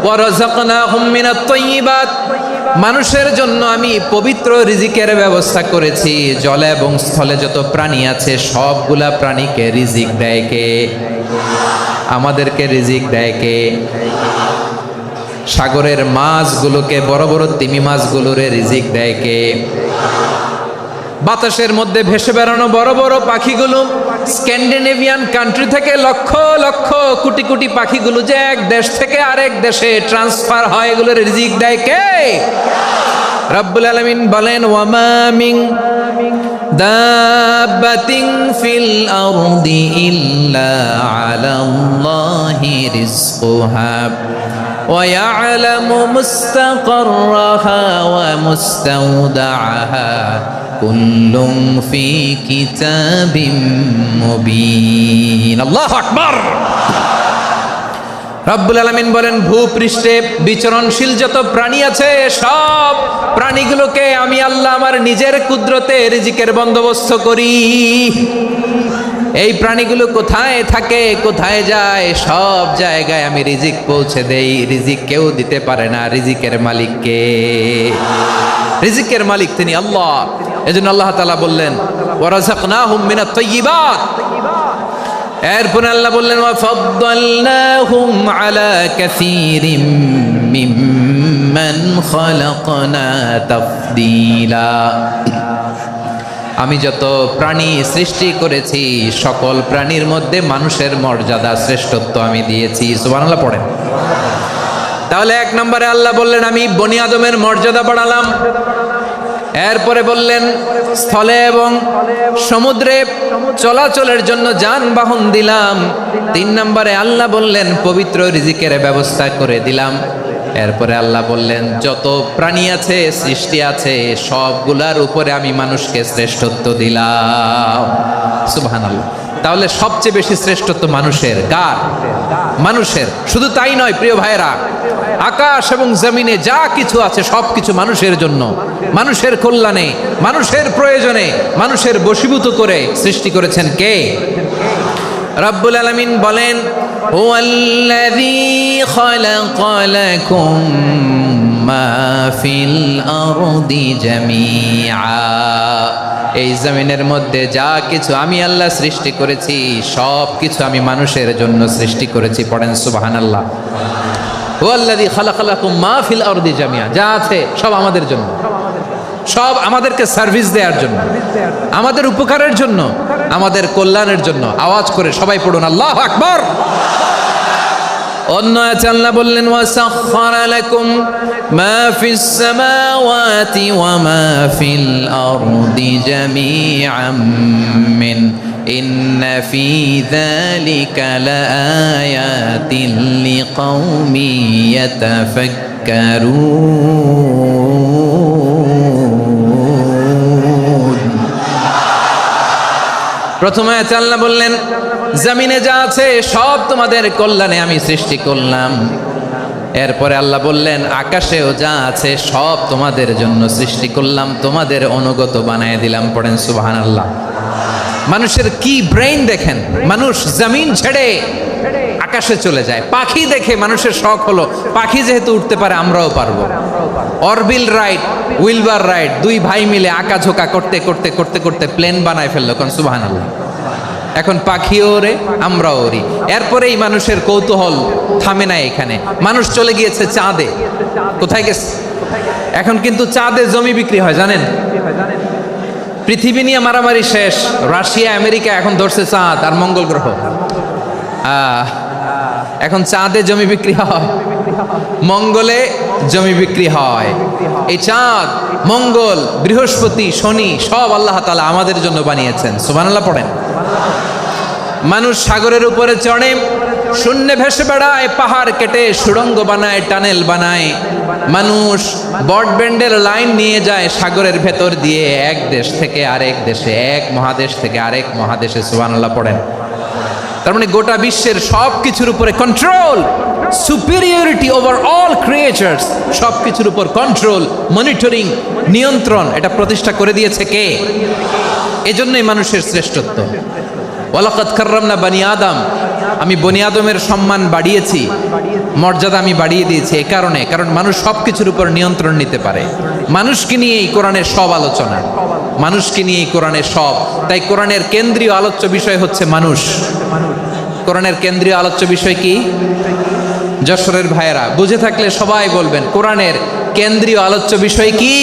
ওয়া রাযাকনাহুম মিনাত তাইয়্যিবাত, মানুষের জন্য আমি পবিত্র রিজিকের ব্যবস্থা করেছি। জলে এবং স্থলে যত প্রাণী আছে সবগুলা প্রাণীকে রিজিক দেয় কে? আমাদেরকে রিজিক দেয় কে? সাগরের মাছগুলোকে, বড় বড় তিমি মাছগুলোরে রিজিক দেয় কে? বাতাসের মধ্যে ভেসে বেড়ানো বড় বড় পাখিগুলো, স্ক্যান্ডিনেভিয়ান কান্ট্রি থেকে লক্ষ লক্ষ কোটি কোটি পাখিগুলো যে এক দেশ থেকে আরেক দেশে ট্রান্সফার হয়, এগুলোর রিজিক দেয় কে? রব্বুল আলামিন বলেন, ওয়ামা মিন দাব্বাতিন ফিল আরদি ইল্লা আলাল্লাহি রিজকুহা ওয়া ইয়ালামু মুস্তাকাররাহা ওয়া মুস্তাওদাআহা কুল্লুম ফি কিতাবিম মুবিন। আল্লাহু আকবার। রব্বুল আলামিন বলেন, ভূপৃষ্ঠে বিচরণশীল যত প্রাণী আছে সব প্রাণীগুলোকে আমি আল্লাহ আমার নিজের কুদরতে রিজিকের বন্দোবস্ত করি। এই প্রাণীগুলো কোথায় থাকে, কোথায় যায়, সব জায়গায় আমি রিজিক পৌঁছে দেই। রিজিক কেউ দিতে পারে না, রিজিকের মালিক কে? রিজিকের মালিক তিনি আল্লাহ। এজন্য আল্লাহ তাআলা বললেন, ওয়া রাযাকনাহুম মিনাত তাইয়্যিবাত। এরপর আল্লাহ বললেন, ওয়া ফাদ্দালনাহুম আলা কাসীরিম মিম্মান খালাকনা তাফদীলা। আমি যত প্রাণী সৃষ্টি করেছি সকল প্রাণীর মধ্যে মানুষের মর্যাদা, শ্রেষ্ঠত্ব আমি দিয়েছি। সুবহানাল্লাহ পড়েন। তাহলে এক নম্বরে আল্লাহ বললেন আমি বনি আদমের মর্যাদা বাড়ালাম। এরপরে বললেন স্থলে এবং সমুদ্রে চলাচলের জন্য যানবাহন দিলাম। 3 নম্বরে আল্লাহ বললেন পবিত্র রিজিকের ব্যবস্থা করে দিলাম। এরপরে আল্লাহ বললেন যত প্রাণী আছে, সৃষ্টি আছে, সবগুলার উপরে আমি মানুষকে শ্রেষ্ঠত্ব দিলাম। সুবহানাল্লাহ। তাহলে সবচেয়ে বেশি শ্রেষ্ঠত্ব মানুষের। কার? মানুষের। শুধু তাই নয় প্রিয় ভাইরা, আকাশ এবং জমিনে যা কিছু আছে সব কিছু মানুষের জন্য, মানুষের কল্যাণে, মানুষের প্রয়োজনে, মানুষের বশীভূত করে সৃষ্টি করেছেন কে? রব্বুল আলামিন বলেন, হুয়াল্লাযী খালাকা লাকুম মা ফিল আরদি জামিআ। এই জমিনের মধ্যে যা কিছু আমি আল্লাহ সৃষ্টি করেছি সব কিছু আমি মানুষের জন্য সৃষ্টি করেছি। পড়েন সুবহানাল্লাহ। হুয়াল্লাযী খালাকা লাকুম মা ফিল আরদি জামিআ। যা আছে সব আমাদের জন্য, সব আমাদেরকে সার্ভিস দেওয়ার জন্য, আমাদের উপকারের জন্য, আমাদের কল্যাণের জন্য। আওয়াজ করে সবাই পড়ুন আল্লাহু আকবার। অন্য আয়াতে আল্লাহ বললেন, ওয়াসাখখারা লাকুম মা ফিস সামাওয়াতি ওয়া মা ফিল আরদি জামিআম মিন ইন্না ফি যালিকা লাআয়াতিন লিকাউমি ইয়াতাফাক্কারুন। প্রথমে আয়াতে আল্লাহ বললেন জমিনে যা আছে সব তোমাদের কল্যাণে আমি সৃষ্টি করলাম। এরপরে আল্লাহ বললেন আকাশেও যা আছে সব তোমাদের জন্য সৃষ্টি করলাম, তোমাদের অনুগত বানায় দিলাম। পড়েন সুবহানাল্লাহ। মানুষের কি ব্রেইন দেখেন, মানুষ জমিন ছেড়ে আকাশে চলে যায়। পাখি দেখে মানুষের শখ হলো পাখি যেহেতু উঠতে পারে আমরাও পারবো। অরবিল রাইট, উইলবার রাইট, 2 ভাই মিলে আঁকাঝোঁকা করতে করতে করতে করতে প্লেন বানায় ফেললো। কোন সুবহানাল্লাহ। এখন পাখিও ওরে, আমরাও ওরি। এরপরেই মানুষের কৌতূহল থামে না এখানে। মানুষ চলে গিয়েছে চাঁদে। কোথায় গেছে? এখন কিন্তু চাঁদে জমি বিক্রি হয় জানেন? পৃথিবী নিয়ে মারামারি শেষ। রাশিয়া আমেরিকা এখন ধরছে চাঁদ আর মঙ্গল গ্রহ। এখন চাঁদে জমি বিক্রি হয়, মঙ্গলে জমি বিক্রি হয়। এই চাঁদ, মঙ্গল, বৃহস্পতি, শনি সব আল্লাহ তাআলা আমাদের জন্য বানিয়েছেন। সুবহানাল্লাহ পড়েন। মানুষ সাগরের উপরে চড়ে, শূন্যে ভেসে বেড়ায়, পাহাড় কেটে সুড়ঙ্গ বানায়, টানেল বানায়। মানুষ ব্রডব্যান্ডের লাইন নিয়ে যায় সাগরের ভেতর দিয়ে, এক দেশ থেকে আরেক দেশে, এক মহাদেশ থেকে আরেক মহাদেশে। সুবহানাল্লাহ পড়েন। তার মানে গোটা বিশ্বের সব কিছুর উপরে control, superiority over all creatures, সব কিছুর উপর কন্ট্রোল, মনিটরিং, নিয়ন্ত্রণ, এটা প্রতিষ্ঠা করে দিয়েছে কে? এজন্যই মানুষের শ্রেষ্ঠত্ব। ওয়ালাকাদ কাররামনা বানি আদম। আমি বনি আদমের সম্মান বাড়িয়েছি, মর্যাদা আমি বাড়িয়ে দিয়েছি এ কারণে, কারণ মানুষ সব কিছুর উপর নিয়ন্ত্রণ নিতে পারে। মানুষকে নিয়ে এই কোরআনের সব আলোচনা, মানুষকে নিয়ে এই কোরআনের সব। তাই কোরআনের কেন্দ্রীয় আলোচ্য বিষয় হচ্ছে মানুষ। কোরআনের কেন্দ্রীয় আলোচ্য বিষয় কি? যশোরের ভাইয়েরা বুঝে থাকলে সবাই বলবেন, কোরআনের কেন্দ্রীয় আলোচ্য বিষয় কি?